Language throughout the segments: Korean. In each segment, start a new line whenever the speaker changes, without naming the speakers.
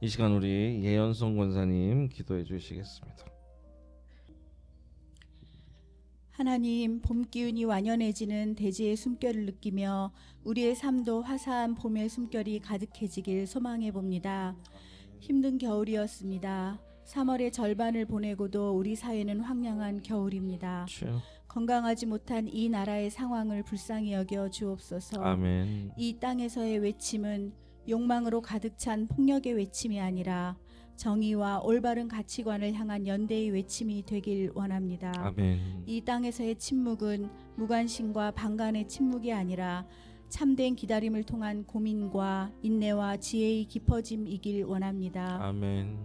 이 시간 우리 예언성 권사님 기도해 주시겠습니다.
하나님, 봄 기운이 완연해지는 대지의 숨결을 느끼며 우리의 삶도 화사한 봄의 숨결이 가득해지길 소망해 봅니다. 힘든 겨울이었습니다. 3월의 절반을 보내고도 우리 사회는 황량한 겨울입니다.
주여.
건강하지 못한 이 나라의 상황을 불쌍히 여겨 주옵소서.
아멘.
이 땅에서의 외침은 욕망으로 가득 찬 폭력의 외침이 아니라 정의와 올바른 가치관을 향한 연대의 외침이 되길 원합니다.
아멘.
이 땅에서의 침묵은 무관심과 방관의 침묵이 아니라 참된 기다림을 통한 고민과 인내와 지혜의 깊어짐이길 원합니다.
아멘.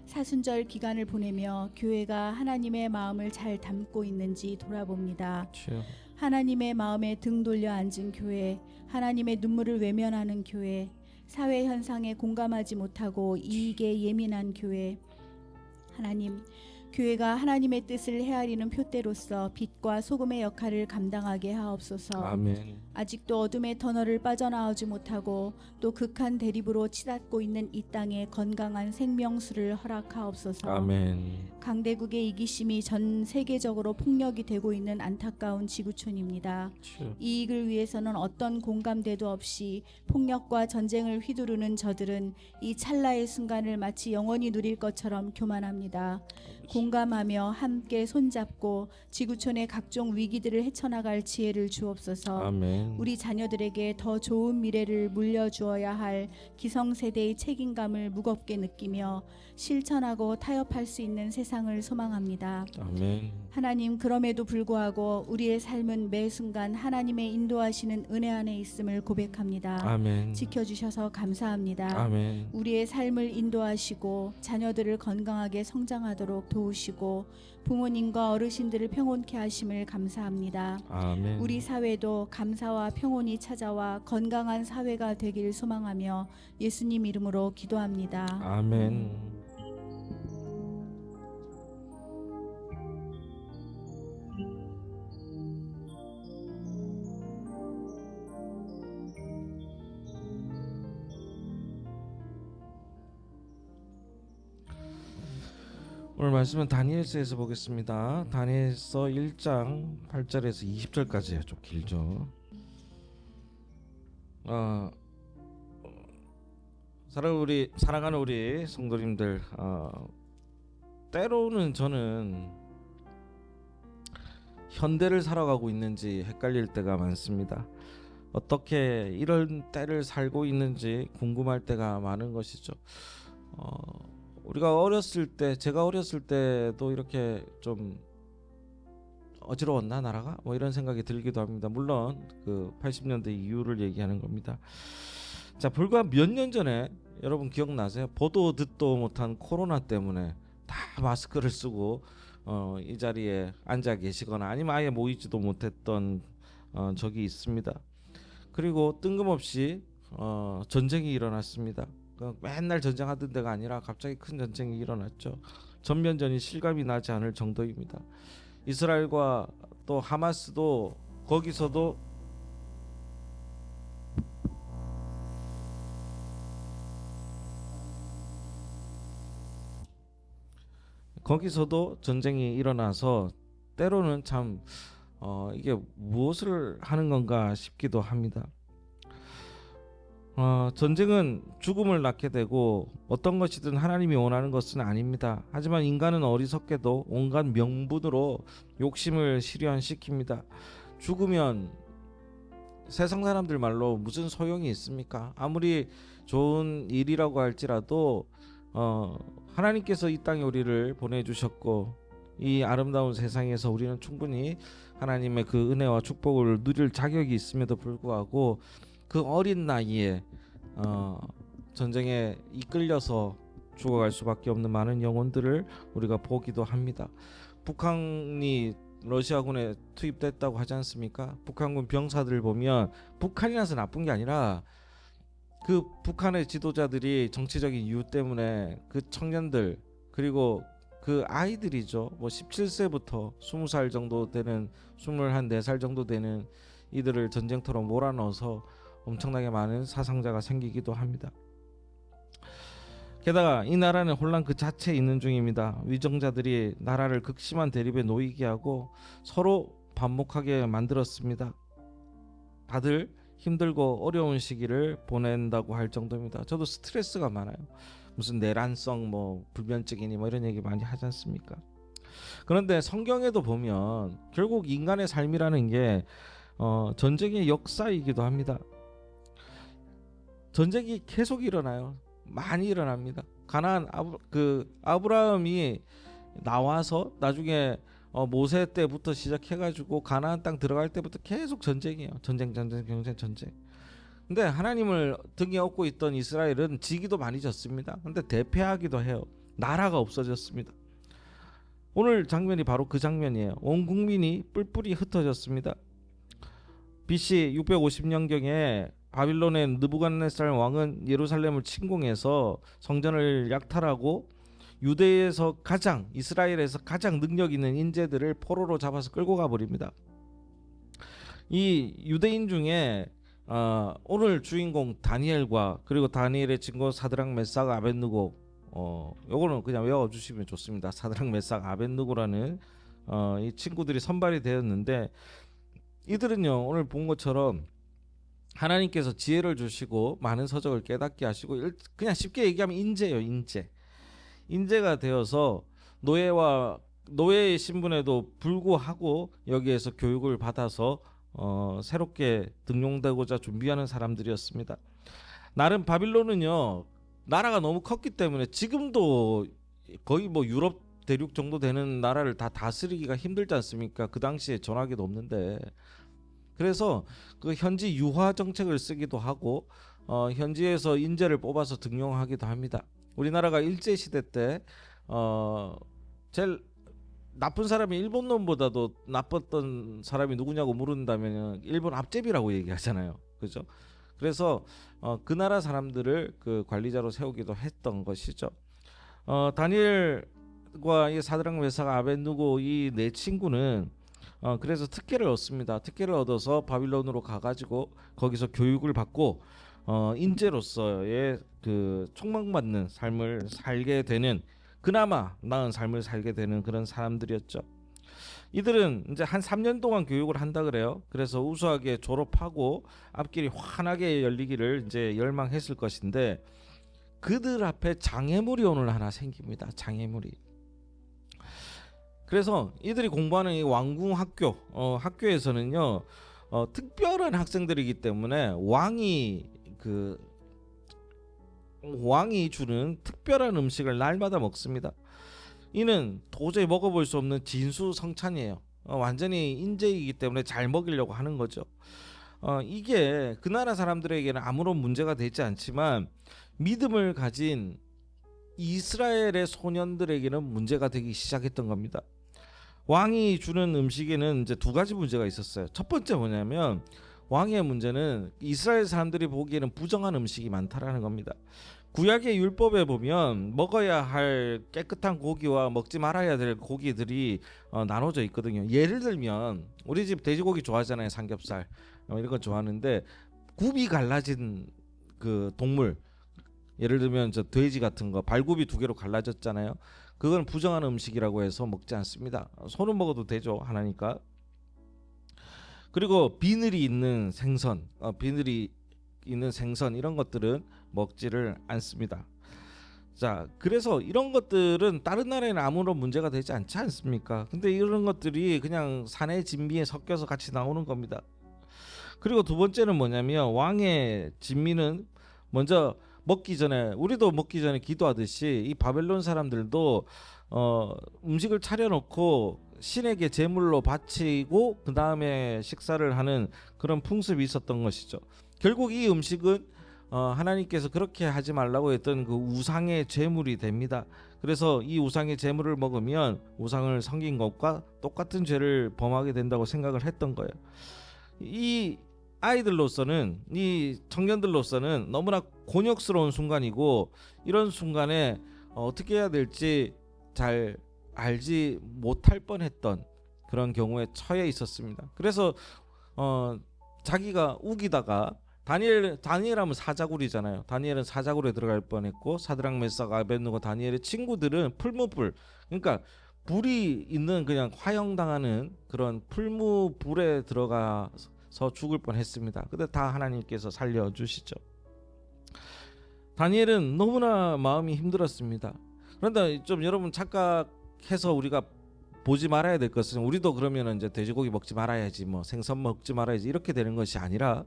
사순절 기간을 보내며 교회가 하나님의 마음을 잘 담고 있는지 돌아봅니다.
주여.
하나님의 마음에 등 돌려 앉은 교회, 하나님의 눈물을 외면하는 교회, 사회 현상에 공감하지 못하고 이익에 예민한 교회. 하나님, 교회가 하나님의 뜻을 헤아리는 표대로서 빛과 소금의 역할을 감당하게 하옵소서.
아멘.
아직도 어둠의 터널을 빠져나오지 못하고 또 극한 대립으로 치닫고 있는 이 땅에 건강한 생명수를 허락하옵소서.
아멘.
강대국의 이기심이 전 세계적으로 폭력이 되고 있는 안타까운 지구촌입니다.
주여.
이익을 위해서는 어떤 공감대도 없이 폭력과 전쟁을 휘두르는 저들은 이 찰나의 순간을 마치 영원히 누릴 것처럼 교만합니다. 공감하며 함께 손잡고 지구촌의 각종 위기들을 헤쳐나갈 지혜를 주옵소서.
아멘.
우리 자녀들에게 더 좋은 미래를 물려주어야 할 기성세대의 책임감을 무겁게 느끼며 실천하고 타협할 수 있는 세상을 소망합니다.
아멘.
하나님, 그럼에도 불구하고 우리의 삶은 매 순간 하나님의 인도하시는 은혜 안에 있음을 고백합니다.
아멘.
지켜주셔서 감사합니다.
아멘.
우리의 삶을 인도하시고 자녀들을 건강하게 성장하도록 도우시고 부모님과 어르신들을 평온케 하심을 감사합니다.
아멘.
우리 사회도 감사와 평온이 찾아와 건강한 사회가 되길 소망하며 예수님 이름으로 기도합니다.
아멘. 오늘 말씀은 다니엘서에서 보겠습니다. 다니엘서 1장 8절에서 20절까지예요. 좀 길죠. 사랑하는 우리 성도님들, 때로는 저는 현대를 살아가고 있는지 헷갈릴 때가 많습니다. 어떻게 이런 때를 살고 있는지 궁금할 때가 많은 것이죠. 우리가 어렸을 때, 제가 어렸을 때도 이렇게 좀 어지러웠나 나라가? 뭐 이런 생각이 들기도 합니다. 물론 그 80년대 이후를 얘기하는 겁니다. 자, 불과 몇 년 전에 여러분 기억나세요? 보도 듣도 못한 코로나 때문에 다 마스크를 쓰고 이 자리에 앉아 계시거나 아니면 아예 모이지도 못했던 적이 있습니다. 그리고 뜬금없이 전쟁이 일어났습니다. 맨날 전쟁하던 데가 아니라 갑자기 큰 전쟁이 일어났죠. 전면전이 실감이 나지 않을 정도입니다. 이스라엘과 또 하마스도 거기서도 전쟁이 일어나서 때로는 참 이게 무엇을 하는 건가 싶기도 합니다. 전쟁은 죽음을 낳게 되고 어떤 것이든 하나님이 원하는 것은 아닙니다. 하지만 인간은 어리석게도 온갖 명분으로 욕심을 실현시킵니다. 죽으면 세상 사람들 말로 무슨 소용이 있습니까? 아무리 좋은 일이라고 할지라도 하나님께서 이 땅에 우리를 보내주셨고 이 아름다운 세상에서 우리는 충분히 하나님의 그 은혜와 축복을 누릴 자격이 있음에도 불구하고 그 어린 나이에 전쟁에 이끌려서 죽어갈 수밖에 없는 많은 영혼들을 우리가 보기도 합니다. 북한이 러시아군에 투입됐다고 하지 않습니까? 북한군 병사들 보면 북한이라서 나쁜 게 아니라 그 북한의 지도자들이 정치적인 이유 때문에 그 청년들 그리고 그 아이들이죠. 뭐 17세부터 20살 정도 되는 24살 정도 되는 이들을 전쟁터로 몰아넣어서 엄청나게 많은 사상자가 생기기도 합니다. 게다가 이 나라는 혼란 그 자체에 있는 중입니다. 위정자들이 나라를 극심한 대립에 놓이게 하고 서로 반목하게 만들었습니다. 다들 힘들고 어려운 시기를 보낸다고 할 정도입니다. 저도 스트레스가 많아요. 무슨 내란성 뭐 불면증이니 뭐 이런 얘기 많이 하지 않습니까? 그런데 성경에도 보면 결국 인간의 삶이라는 게 전쟁의 역사이기도 합니다. 전쟁이 계속 일어나요. 많이 일어납니다. 가나안 아브라함이 나와서 나중에 모세 때부터 시작해가지고 가나안 땅 들어갈 때부터 계속 전쟁이에요. 전쟁. 근데 하나님을 등에 업고 있던 이스라엘은 지기도 많이 졌습니다. 근데 대패하기도 해요. 나라가 없어졌습니다. 오늘 장면이 바로 그 장면이에요. 온 국민이 뿔뿔이 흩어졌습니다. BC 650년경에 바빌론의 느부갓네살 왕은 예루살렘을 침공해서 성전을 약탈하고 유대에서 이스라엘에서 가장 능력 있는 인재들을 포로로 잡아서 끌고 가버립니다. 이 유대인 중에 오늘 주인공 다니엘과 그리고 다니엘의 친구 사드락 메삭 아벳느고 요거는 그냥 외워주시면 좋습니다. 사드락 메삭 아벳느고라는 이 친구들이 선발이 되었는데 이들은요 오늘 본 것처럼 하나님께서 지혜를 주시고 많은 서적을 깨닫게 하시고 그냥 쉽게 얘기하면 인재예요. 인재가 되어서 노예의 신분에도 불구하고 여기에서 교육을 받아서 새롭게 등용되고자 준비하는 사람들이었습니다. 나름 바빌론은요 나라가 너무 컸기 때문에 지금도 거의 뭐 유럽 대륙 정도 되는 나라를 다 다스리기가 힘들지 않습니까? 그 당시에 전화기도 없는데. 그래서 그 현지 유화 정책을 쓰기도 하고 현지에서 인재를 뽑아서 등용하기도 합니다. 우리나라가 일제 시대 때 제일 나쁜 사람이 일본 놈보다도 나빴던 사람이 누구냐고 물은다면 일본 앞제비라고 얘기하잖아요. 그죠? 그래서 그 나라 사람들을 그 관리자로 세우기도 했던 것이죠. 다니엘과 이 사드락 메삭 아벳느고 이 네 친구는 그래서 특혜를 얻습니다. 특혜를 얻어서 바빌론으로 가가지고 거기서 교육을 받고 인재로서의 그 촉망받는 삶을 살게 되는 그나마 나은 삶을 살게 되는 그런 사람들이었죠. 이들은 이제 한 3년 동안 교육을 한다 그래요. 그래서 우수하게 졸업하고 앞길이 환하게 열리기를 이제 열망했을 것인데 그들 앞에 장애물이 오늘 하나 생깁니다. 장애물이. 그래서 이들이 공부하는 이 왕궁 학교에서는요 특별한 학생들이기 때문에 왕이 주는 특별한 음식을 날마다 먹습니다. 이는 도저히 먹어볼 수 없는 진수성찬이에요. 완전히 인재이기 때문에 잘 먹이려고 하는 거죠. 이게 그 나라 사람들에게는 아무런 문제가 되지 않지만 믿음을 가진 이스라엘의 소년들에게는 문제가 되기 시작했던 겁니다. 왕이 주는 음식에는 이제 두 가지 문제가 있었어요. 첫 번째 뭐냐면 왕의 문제는 이스라엘 사람들이 보기에는 부정한 음식이 많다라는 겁니다. 구약의 율법에 보면 먹어야 할 깨끗한 고기와 먹지 말아야 될 고기들이 나눠져 있거든요. 예를 들면 우리 집 돼지고기 좋아하잖아요. 삼겹살 이런 거 좋아하는데 굽이 갈라진 그 동물 예를 들면 저 돼지 같은 거 발굽이 두 개로 갈라졌잖아요. 그건 부정한 음식이라고 해서 먹지 않습니다. 소는 먹어도 되죠. 하나니까. 그리고 비늘이 있는 생선 이런 것들은 먹지를 않습니다. 자, 그래서 이런 것들은 다른 나라에는 아무런 문제가 되지 않지 않습니까? 근데 이런 것들이 그냥 산의 진미에 섞여서 같이 나오는 겁니다. 그리고 두 번째는 뭐냐면 왕의 진미는 먼저 우리도 먹기 전에 기도하듯이 이 바벨론 사람들도 음식을 차려놓고 신에게 제물로 바치고 그 다음에 식사를 하는 그런 풍습이 있었던 것이죠. 결국 이 음식은 하나님께서 그렇게 하지 말라고 했던 그 우상의 제물이 됩니다. 그래서 이 우상의 제물을 먹으면 우상을 섬긴 것과 똑같은 죄를 범하게 된다고 생각을 했던 거예요. 이 청년들로서는 너무나 곤욕스러운 순간이고 이런 순간에 어떻게 해야 될지 잘 알지 못할 뻔했던 그런 경우에 처해 있었습니다. 그래서 자기가 우기다가 다니엘하면 사자굴이잖아요. 다니엘은 사자굴에 들어갈 뻔했고 사드락 메삭 아벳느고 다니엘의 친구들은 풀무불, 그러니까 불이 있는 그냥 화형당하는 그런 풀무불에 들어가서 죽을 뻔했습니다. 근데 다 하나님께서 살려주시죠. 다니엘은 너무나 마음이 힘들었습니다. 그런데 좀 여러분 착각해서 우리가 보지 말아야 될 것은, 우리도 그러면 이제 돼지고기 먹지 말아야지, 뭐 생선 먹지 말아야지 이렇게 되는 것이 아니라,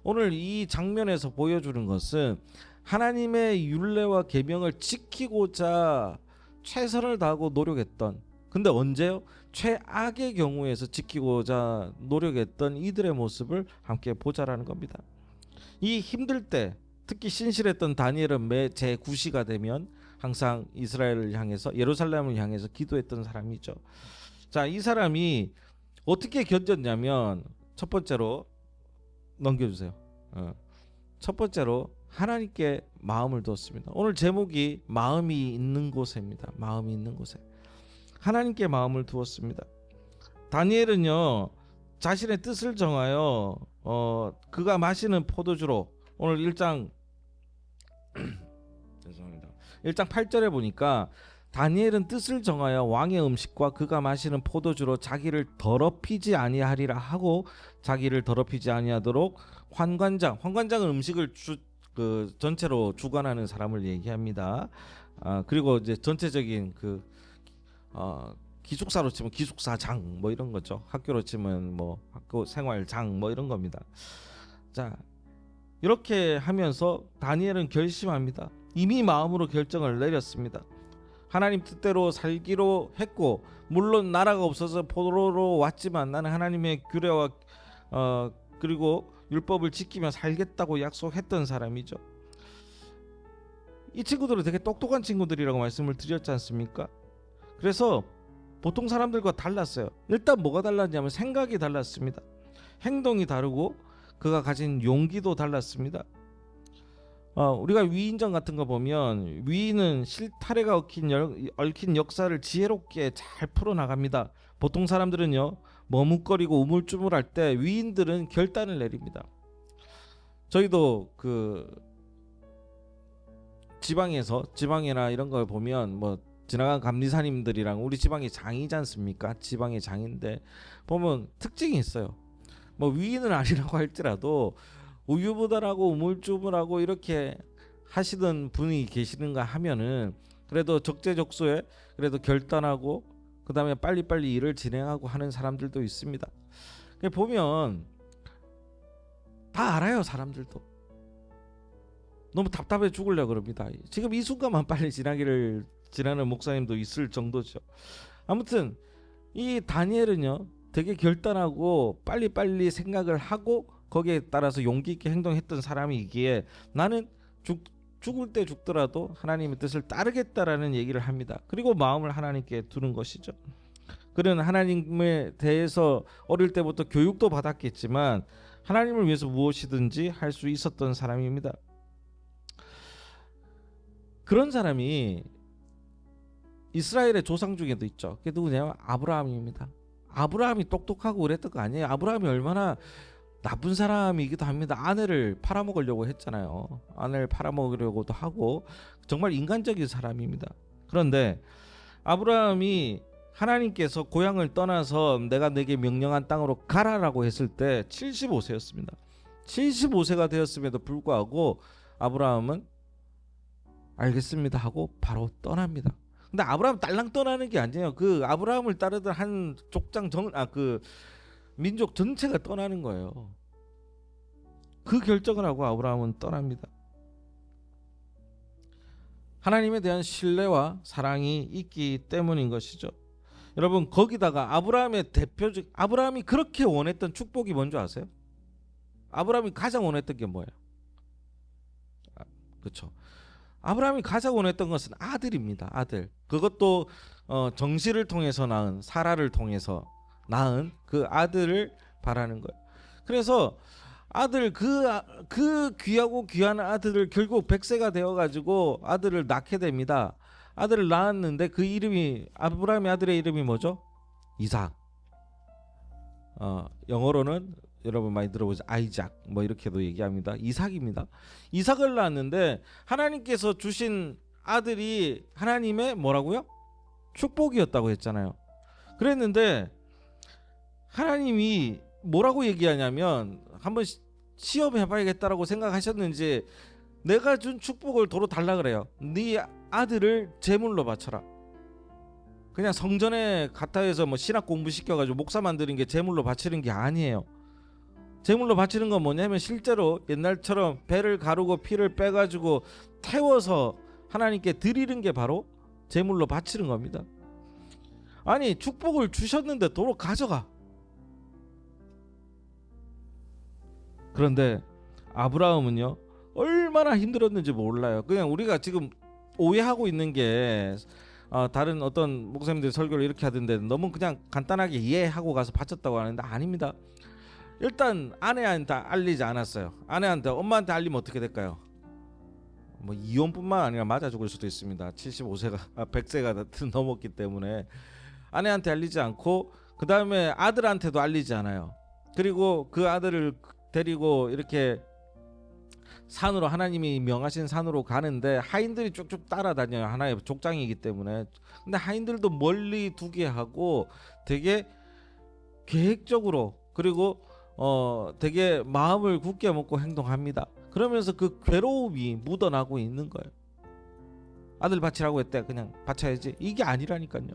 오늘 이 장면에서 보여주는 것은 하나님의 율례와 계명을 지키고자 최선을 다하고 노력했던, 근데 언제요? 최악의 경우에서 지키고자 노력했던 이들의 모습을 함께 보자라는 겁니다. 이 힘들 때 특히 신실했던 다니엘은 매 제9시가 되면 항상 이스라엘을 향해서, 예루살렘을 향해서 기도했던 사람이죠. 자, 이 사람이 어떻게 견뎠냐면, 첫 번째로 넘겨주세요. 첫 번째로 하나님께 마음을 두었습니다. 오늘 제목이 마음이 있는 곳입니다. 마음이 있는 곳에 하나님께 마음을 두었습니다. 다니엘은요, 자신의 뜻을 정하여 그가 마시는 포도주로, 오늘 1장 죄송합니다. 1장 8절에 보니까 다니엘은 뜻을 정하여 왕의 음식과 그가 마시는 포도주로 자기를 더럽히지 아니하리라 하고, 자기를 더럽히지 아니하도록 환관장은 음식을 전체로 주관하는 사람을 얘기합니다. 그리고 이제 전체적인 기숙사로 치면 기숙사장 뭐 이런 거죠. 학교로 치면 뭐 학교 생활장 뭐 이런 겁니다. 자, 이렇게 하면서 다니엘은 결심합니다. 이미 마음으로 결정을 내렸습니다. 하나님 뜻대로 살기로 했고, 물론 나라가 없어서 포로로 왔지만 나는 하나님의 규례와 그리고 율법을 지키며 살겠다고 약속했던 사람이죠. 이 친구들은 되게 똑똑한 친구들이라고 말씀을 드렸지 않습니까? 그래서 보통 사람들과 달랐어요. 일단 뭐가 달랐냐면 생각이 달랐습니다. 행동이 다르고 그가 가진 용기도 달랐습니다. 우리가 위인전 같은 거 보면 위인은 실타래가 얽힌 역사를 지혜롭게 잘 풀어나갑니다. 보통 사람들은요, 머뭇거리고 우물쭈물할 때 위인들은 결단을 내립니다. 저희도 지방이나 이런 걸 보면 뭐 지나간 감리사님들이랑, 우리 지방이 장이지 않습니까? 지방의 장인데 보면 특징이 있어요. 뭐 위인은 아니라고 할지라도 우유부단하고 우물쭈물하고 이렇게 하시던 분이 계시는가 하면은 그래도 적재적소에 그래도 결단하고 그 다음에 빨리빨리 일을 진행하고 하는 사람들도 있습니다. 보면 다 알아요. 사람들도 너무 답답해 죽으려고 그럽니다. 지금 이 순간만 빨리 지나는 목사님도 있을 정도죠. 아무튼 이 다니엘은요, 되게 결단하고 빨리빨리 생각을 하고 거기에 따라서 용기 있게 행동했던 사람이기에 나는 죽을 때 죽더라도 하나님의 뜻을 따르겠다라는 얘기를 합니다. 그리고 마음을 하나님께 두는 것이죠. 그는 하나님에 대해서 어릴 때부터 교육도 받았겠지만 하나님을 위해서 무엇이든지 할 수 있었던 사람입니다. 그런 사람이 이스라엘의 조상 중에도 있죠. 그게 누구냐면 아브라함입니다. 아브라함이 똑똑하고 그랬던 거 아니에요. 아브라함이 얼마나 나쁜 사람이기도 합니다. 아내를 팔아먹으려고 했잖아요. 아내를 팔아먹으려고도 하고 정말 인간적인 사람입니다. 그런데 아브라함이 하나님께서 고향을 떠나서 내가 내게 명령한 땅으로 가라라고 했을 때 75세였습니다. 75세가 되었음에도 불구하고 아브라함은 알겠습니다 하고 바로 떠납니다. 근데 아브라함 딸랑 떠나는 게 아니에요. 그 아브라함을 따르던 한 족장 민족 전체가 떠나는 거예요. 그 결정을 하고 아브라함은 떠납니다. 하나님에 대한 신뢰와 사랑이 있기 때문인 것이죠. 여러분, 거기다가 아브라함이 그렇게 원했던 축복이 뭔지 아세요? 아브라함이 가장 원했던 게 뭐예요? 그렇죠. 아브라함이 가장 원했던 것은 아들입니다. 아들. 그것도 정실을 통해서 낳은, 사라를 통해서 낳은 그 아들을 바라는 거예요. 그래서 아들, 그 귀하고 귀한 아들을 결국 100세가 되어가지고 아들을 낳게 됩니다. 아들을 낳았는데 그 이름이, 아브라함의 아들의 이름이 뭐죠? 이삭. 영어로는 여러분 많이 들어보죠. 아이작 뭐 이렇게도 얘기합니다. 이삭입니다. 이삭을 낳았는데 하나님께서 주신 아들이 하나님의 뭐라고요? 축복이었다고 했잖아요. 그랬는데 하나님이 뭐라고 얘기하냐면 한번 시험해봐야겠다라고 생각하셨는지 내가 준 축복을 도로 달라 그래요. 네 아들을 제물로 바쳐라. 그냥 성전에 갔다 해서 뭐 신학 공부 시켜가지고 목사 만드는 게 제물로 바치는 게 아니에요. 제물로 바치는 건 뭐냐면 실제로 옛날처럼 배를 가르고 피를 빼가지고 태워서 하나님께 드리는 게 바로 제물로 바치는 겁니다. 아니 축복을 주셨는데 도로 가져가. 그런데 아브라함은요 얼마나 힘들었는지 몰라요. 그냥 우리가 지금 오해하고 있는 게 다른 어떤 목사님들이 설교를 이렇게 하던데 너무 그냥 간단하게 이해하고 가서 바쳤다고 하는데 아닙니다. 일단 아내한테 알리지 않았어요. 아내한테 엄마한테 알리면 어떻게 될까요? 뭐 이혼뿐만 아니라 맞아 죽을 수도 있습니다. 75세가 100세가 넘었기 때문에 아내한테 알리지 않고 그 다음에 아들한테도 알리지 않아요. 그리고 그 아들을 데리고 이렇게 산으로 하나님이 명하신 산으로 가는데 하인들이 쭉쭉 따라다녀요. 하나의 족장이기 때문에. 근데 하인들도 멀리 두게 하고 되게 계획적으로 그리고 되게 마음을 굳게 먹고 행동합니다. 그러면서 그 괴로움이 묻어나고 있는 거예요. 아들 바치라고 했대. 그냥 바쳐야지. 이게 아니라니까요.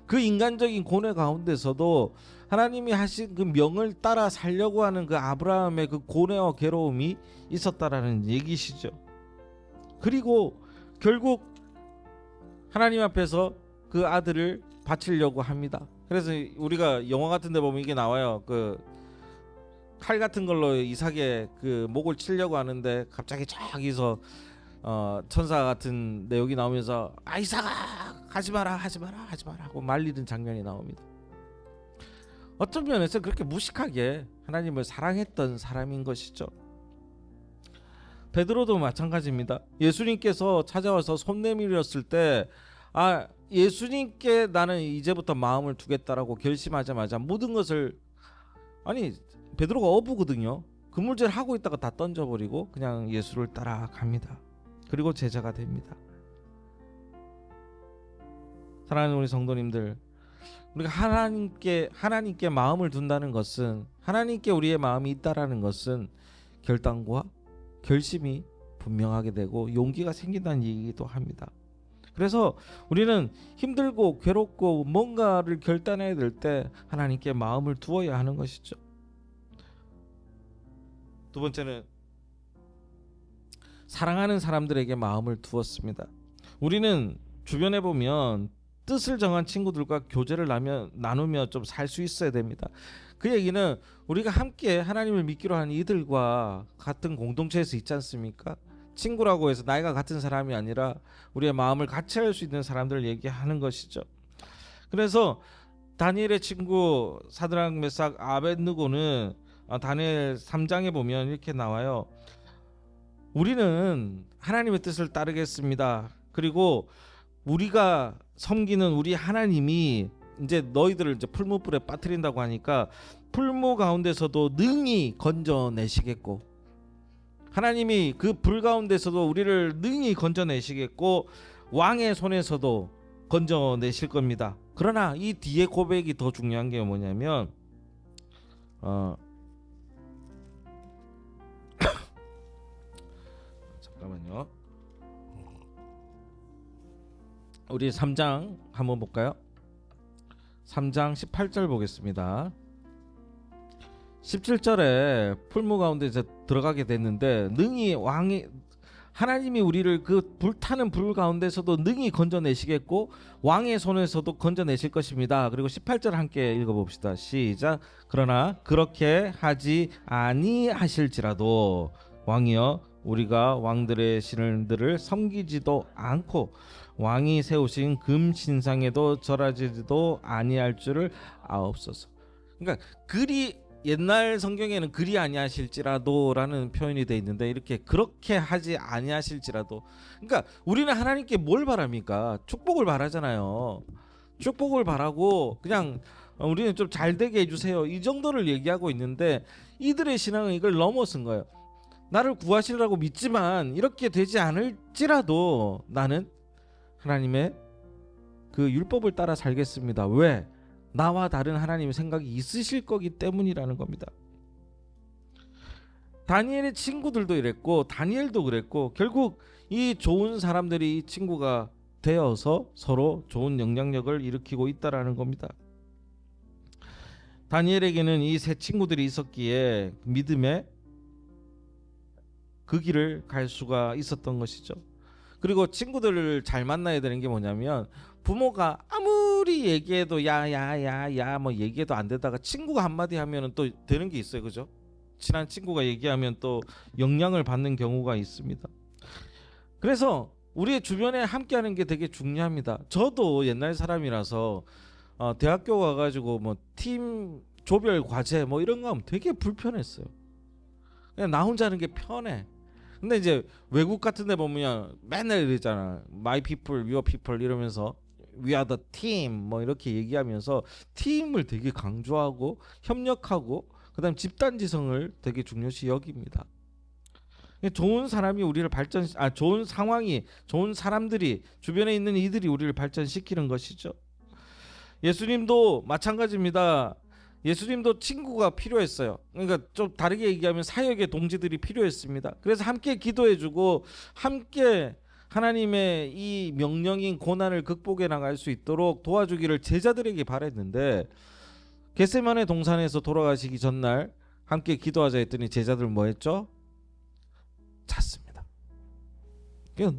그 인간적인 고뇌 가운데서도 하나님이 하신 그 명을 따라 살려고 하는 그 아브라함의 그 고뇌와 괴로움이 있었다라는 얘기시죠. 그리고 결국 하나님 앞에서 그 아들을 바치려고 합니다. 그래서 우리가 영화 같은 데 보면 이게 나와요. 그 칼 같은 걸로 이삭의 그 목을 치려고 하는데 갑자기 저기서 천사 같은 내용이 나오면서 이삭아 하지 마라 하고 말리는 장면이 나옵니다. 어떤 면에서 그렇게 무식하게 하나님을 사랑했던 사람인 것이죠. 베드로도 마찬가지입니다. 예수님께서 찾아와서 손 내밀었을 때 예수님께 나는 이제부터 마음을 두겠다라고 결심하자마자 모든 것을 베드로가 어부거든요. 그물질 하고 있다가 다 던져버리고 그냥 예수를 따라갑니다. 그리고 제자가 됩니다. 사랑하는 우리 성도님들, 우리가 하나님께 마음을 둔다는 것은, 하나님께 우리의 마음이 있다라는 것은 결단과 결심이 분명하게 되고 용기가 생긴다는 얘기도 합니다. 그래서 우리는 힘들고 괴롭고 뭔가를 결단해야 될 때 하나님께 마음을 두어야 하는 것이죠. 두 번째는 사랑하는 사람들에게 마음을 두었습니다. 우리는 주변에 보면 뜻을 정한 친구들과 교제를 나누며 좀 살 수 있어야 됩니다. 그 얘기는 우리가 함께 하나님을 믿기로 한 이들과 같은 공동체에서 있지 않습니까? 친구라고 해서 나이가 같은 사람이 아니라 우리의 마음을 같이 할 수 있는 사람들을 얘기하는 것이죠. 그래서 다니엘의 친구 사드락 메삭 아벳느고는 다니엘 3장에 보면 이렇게 나와요. 우리는 하나님의 뜻을 따르겠습니다. 그리고 우리가 섬기는 우리 하나님이 이제 너희들을 이제 풀무불에 빠뜨린다고 하니까 풀무 가운데서도 능히 건져내시겠고, 하나님이 그 불 가운데서도 우리를 능히 건져내시겠고 왕의 손에서도 건져내실 겁니다. 그러나 이 뒤에 고백이 더 중요한 게 뭐냐면 잠깐만요. 우리 3장 한번 볼까요? 3장 18절 보겠습니다. 17절에 풀무 가운데 이제 들어가게 됐는데 능히 하나님이 우리를 그 불타는 불 가운데서도 능히 건져내시겠고 왕의 손에서도 건져내실 것입니다. 그리고 18절 함께 읽어봅시다. 시작. 그러나 그렇게 하지 아니하실지라도 왕이여 우리가 왕들의 신들을 섬기지도 않고 왕이 세우신 금 신상에도 절하지도 아니할 줄을 아옵소서. 그러니까 옛날 성경에는 그리 아니하실지라도라는 표현이 돼 있는데 이렇게 그렇게 하지 아니하실지라도, 그러니까 우리는 하나님께 뭘 바랍니까? 축복을 바라잖아요. 축복을 바라고 그냥 우리는 좀 잘 되게 해주세요. 이 정도를 얘기하고 있는데 이들의 신앙은 이걸 넘어선 거예요. 나를 구하시려고 믿지만 이렇게 되지 않을지라도 나는 하나님의 그 율법을 따라 살겠습니다. 왜? 나와 다른 하나님의 생각이 있으실 거기 때문이라는 겁니다. 다니엘의 친구들도 이랬고 다니엘도 그랬고 결국 이 좋은 사람들이 이 친구가 되어서 서로 좋은 영향력을 일으키고 있다라는 겁니다. 다니엘에게는 이 세 친구들이 있었기에 믿음의 그 길을 갈 수가 있었던 것이죠. 그리고 친구들을 잘 만나야 되는 게 뭐냐면 부모가 아무리 얘기해도 야야야야 뭐 얘기해도 안 되다가 친구가 한마디 하면은 또 되는 게 있어요. 그죠? 친한 친구가 얘기하면 또 영향을 받는 경우가 있습니다. 그래서 우리의 주변에 함께하는 게 되게 중요합니다. 저도 옛날 사람이라서 대학교 가가지고 뭐 팀 조별 과제 뭐 이런 거 하면 되게 불편했어요. 그냥 나 혼자 하는 게 편해. 근데 이제 외국 같은 데 보면 맨날 이러잖아. My people, your people 이러면서 We are the team 뭐 이렇게 얘기하면서 팀을 되게 강조하고 협력하고 그다음 집단지성을 되게 중요시 여깁니다. 좋은 사람이 우리를 좋은 상황이 좋은 사람들이 주변에 있는 이들이 우리를 발전시키는 것이죠. 예수님도 마찬가지입니다. 예수님도 친구가 필요했어요. 그러니까 좀 다르게 얘기하면 사역의 동지들이 필요했습니다. 그래서 함께 기도해주고 함께 하나님의 이 명령인 고난을 극복해 나갈 수 있도록 도와주기를 제자들에게 바랬는데 겟세마네 동산에서 돌아가시기 전날 함께 기도하자 했더니 제자들 뭐 했죠? 잤습니다.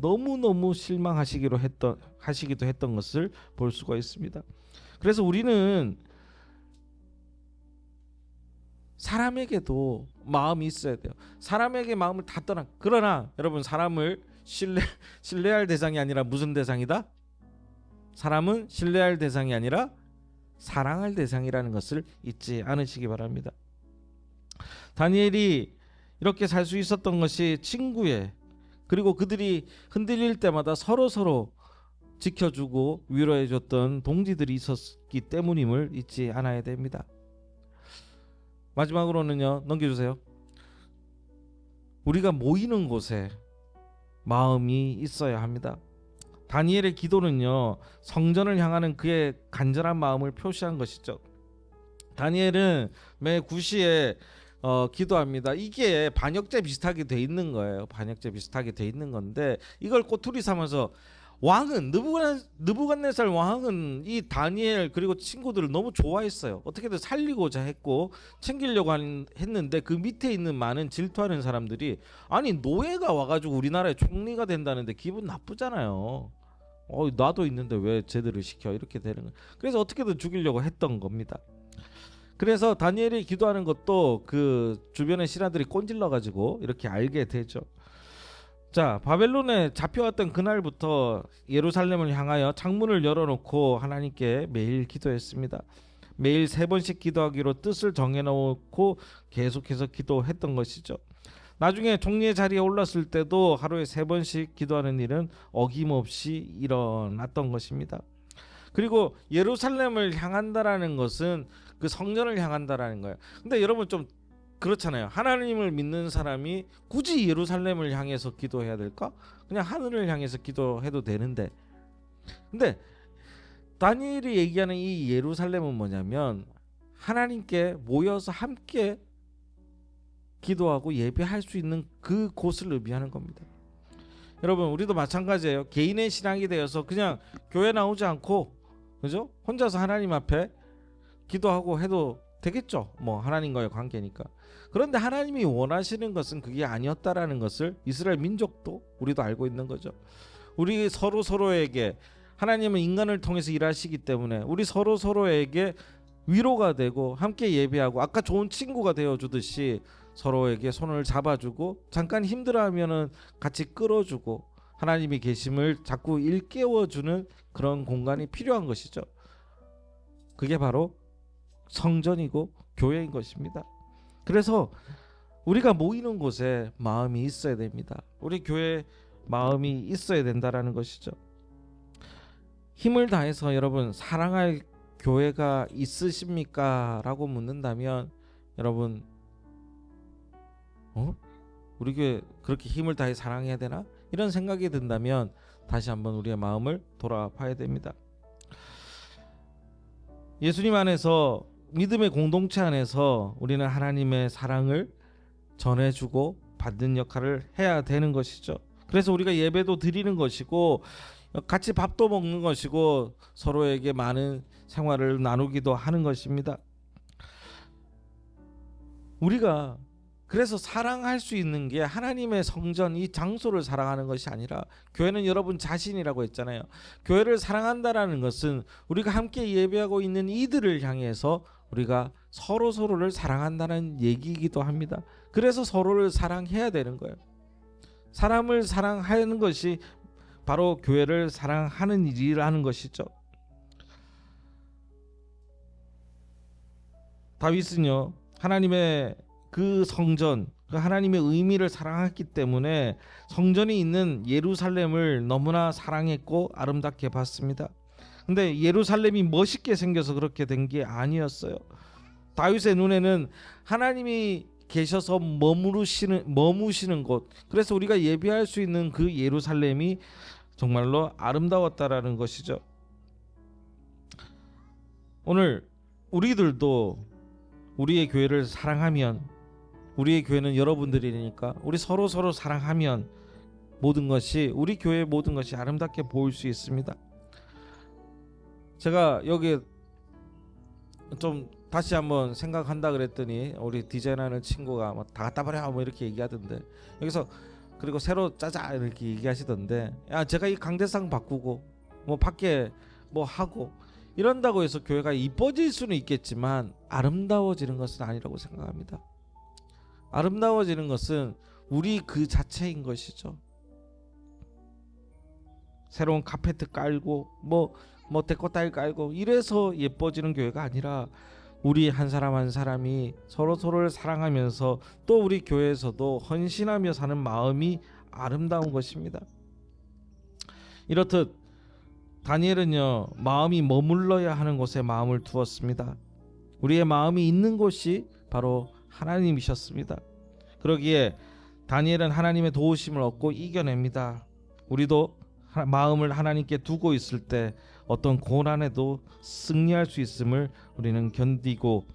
너무너무 실망하시기도 했던 것을 볼 수가 있습니다. 그래서 우리는 사람에게도 마음이 있어야 돼요. 사람에게 마음을 다 떠나. 그러나 여러분 사람을 신뢰할 대상이 아니라 무슨 대상이다? 사람은 신뢰할 대상이 아니라 사랑할 대상이라는 것을 잊지 않으시기 바랍니다. 다니엘이 이렇게 살 수 있었던 것이 친구의 그리고 그들이 흔들릴 때마다 서로 지켜주고 위로해줬던 동지들이 있었기 때문임을 잊지 않아야 됩니다. 마지막으로는요, 넘겨주세요. 우리가 모이는 곳에 마음이 있어야 합니다. 다니엘의 기도는요, 성전을 향하는 그의 간절한 마음을 표시한 것이죠. 다니엘은 매 9시에 기도합니다. 이게 반역죄 비슷하게 돼 있는 거예요. 반역죄 비슷하게 돼 있는 건데 이걸 꼬투리 삼아서 왕은 느부갓네살 왕은 이 다니엘 그리고 친구들을 너무 좋아했어요. 어떻게든 살리고자 했고 챙기려고 했는데 그 밑에 있는 많은 질투하는 사람들이 아니 노예가 와가지고 우리나라의 총리가 된다는데 기분 나쁘잖아요. 나도 있는데 왜 제대로 시켜 이렇게 되는 거예요. 그래서 어떻게든 죽이려고 했던 겁니다. 그래서 다니엘이 기도하는 것도 그 주변의 신하들이 꼰질러 가지고 이렇게 알게 되죠. 자, 바벨론에 잡혀왔던 그날부터 예루살렘을 향하여 창문을 열어놓고 하나님께 매일 기도했습니다. 매일 3번씩 기도하기로 뜻을 정해놓고 계속해서 기도했던 것이죠. 나중에 총리의 자리에 올랐을 때도 하루에 3번씩 기도하는 일은 어김없이 일어났던 것입니다. 그리고 예루살렘을 향한다라는 것은 그 성전을 향한다라는 거예요. 근데 여러분 좀 그렇잖아요. 하나님을 믿는 사람이 굳이 예루살렘을 향해서 기도해야 될까? 그냥 하늘을 향해서 기도해도 되는데. 근데 다니엘이 얘기하는 이 예루살렘은 뭐냐면 하나님께 모여서 함께 기도하고 예배할 수 있는 그 곳을 의미하는 겁니다. 여러분 우리도 마찬가지예요. 개인의 신앙이 되어서 그냥 교회 나오지 않고 그죠? 혼자서 하나님 앞에 기도하고 해도 되겠죠. 뭐 하나님과의 관계니까. 그런데 하나님이 원하시는 것은 그게 아니었다라는 것을 이스라엘 민족도 우리도 알고 있는 거죠. 우리 서로에게 하나님은 인간을 통해서 일하시기 때문에 우리 서로에게 위로가 되고 함께 예배하고 아까 좋은 친구가 되어주듯이 서로에게 손을 잡아주고 잠깐 힘들어하면은 같이 끌어주고 하나님이 계심을 자꾸 일깨워주는 그런 공간이 필요한 것이죠. 그게 바로 성전이고 교회인 것입니다. 그래서 우리가 모이는 곳에 마음이 있어야 됩니다. 우리 교회에 마음이 있어야 된다라는 것이죠. 힘을 다해서 여러분 사랑할 교회가 있으십니까? 라고 묻는다면 여러분 우리 교회 그렇게 힘을 다해 사랑해야 되나? 이런 생각이 든다면 다시 한번 우리의 마음을 돌아봐야 됩니다. 예수님 안에서, 믿음의 공동체 안에서 우리는 하나님의 사랑을 전해주고 받는 역할을 해야 되는 것이죠. 그래서 우리가 예배도 드리는 것이고 같이 밥도 먹는 것이고 서로에게 많은 생활을 나누기도 하는 것입니다. 우리가 그래서 사랑할 수 있는 게 하나님의 성전, 이 장소를 사랑하는 것이 아니라, 교회는 여러분 자신이라고 했잖아요. 교회를 사랑한다라는 것은 우리가 함께 예배하고 있는 이들을 향해서 우리가 서로를 사랑한다는 얘기이기도 합니다. 그래서 서로를 사랑해야 되는 거예요. 사람을 사랑하는 것이 바로 교회를 사랑하는 일이라는 것이죠. 다윗은요, 하나님의 그 성전, 그 하나님의 의미를 사랑했기 때문에 성전이 있는 예루살렘을 너무나 사랑했고 아름답게 봤습니다. 근데 예루살렘이 멋있게 생겨서 그렇게 된 게 아니었어요. 다윗의 눈에는 하나님이 계셔서 머무시는 곳, 그래서 우리가 예배할 수 있는 그 예루살렘이 정말로 아름다웠다라는 것이죠. 오늘 우리들도 우리의 교회를 사랑하면, 우리의 교회는 여러분들이니까 우리 서로 사랑하면 모든 것이, 우리 교회의 모든 것이 아름답게 보일 수 있습니다. 제가 여기 좀 다시 한번 생각한다 그랬더니 우리 디자인하는 친구가 뭐 다 갖다 버려 뭐 이렇게 얘기하던데, 여기서 그리고 새로 짜자 이렇게 얘기하시던데, 야 제가 이 강대상 바꾸고 뭐 밖에 뭐 하고 이런다고 해서 교회가 이뻐질 수는 있겠지만 아름다워지는 것은 아니라고 생각합니다. 아름다워지는 것은 우리 그 자체인 것이죠. 새로운 카페트 깔고 뭐 데코타일 깔고 이래서 예뻐지는 교회가 아니라, 우리 한 사람 한 사람이 서로를 사랑하면서 또 우리 교회에서도 헌신하며 사는 마음이 아름다운 것입니다. 이렇듯 다니엘은요, 마음이 머물러야 하는 곳에 마음을 두었습니다. 우리의 마음이 있는 곳이 바로 하나님이셨습니다. 그러기에 다니엘은 하나님의 도우심을 얻고 이겨냅니다. 우리도 마음을 하나님께 두고 있을 때 어떤 고난에도 승리할 수 있음을 우리는 견디고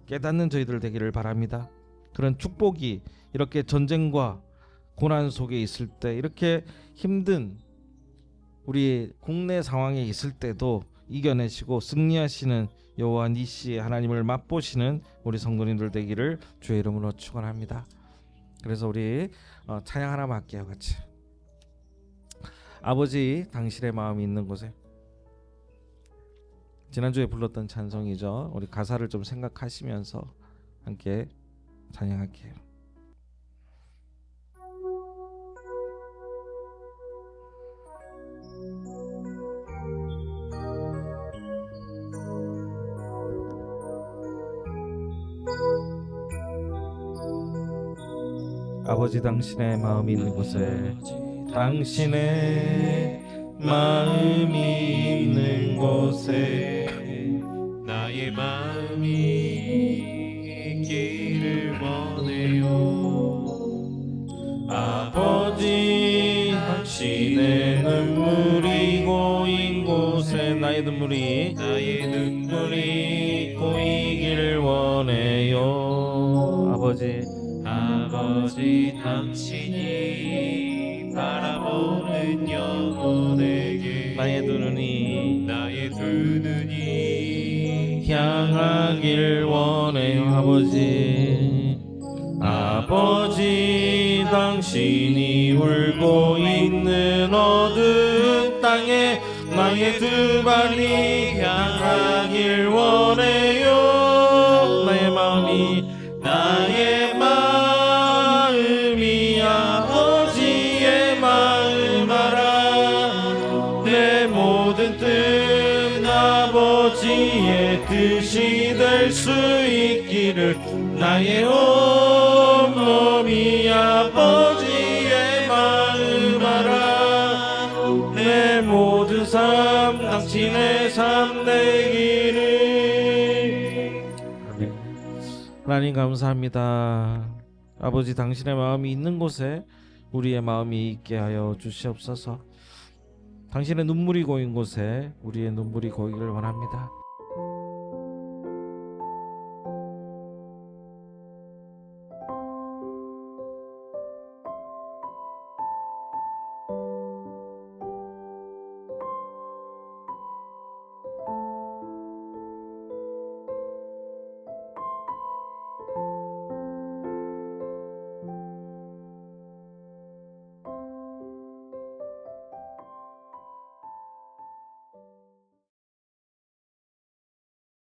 깨닫는 저희들 되기를 바랍니다. 그런 축복이 이렇게 전쟁과 고난 속에 있을 때, 이렇게 힘든 우리 국내 상황에 있을 때도 이겨내시고 승리하시는 여호와 니시의 하나님을 맛보시는 우리 성도님들 되기를 주의 이름으로 축원합니다. 그래서 우리 찬양 하나만 할게요. 같이. 아버지 당신의 마음이 있는 곳에. 지난주에 불렀던 찬송이죠. 우리 가사를 좀 생각하시면서 함께 찬양할게요. 아버지 당신의 마음이 있는 곳에, 당신의 마음이 있는 곳에
나의 마음이 있기를 원해요.
아버지 당신의 눈물이 고인 곳에 나의 눈물이 고이기를 원해요.
아버지 당신이 바라보는 영혼에게
나의 두 눈이 향하길 원해요. 아버지 당신이 울고 있는 어두운 땅에 나의 두 발이 향하길 원해요. 나의 마음이 아버지의 마음 알아. 내 모든 뜻 아버지의 뜻이 될 수 있기를, 나의 온 몸이 아버지의 마음 알아. 내 모든 삶 당신의 삶 되기를 하나님 감사합니다. 아버지, 당신의 마음이 있는 곳에 우리의 마음이 있게 하여 주시옵소서. 당신의 눈물이 고인 곳에 우리의 눈물이 고이기를 원합니다.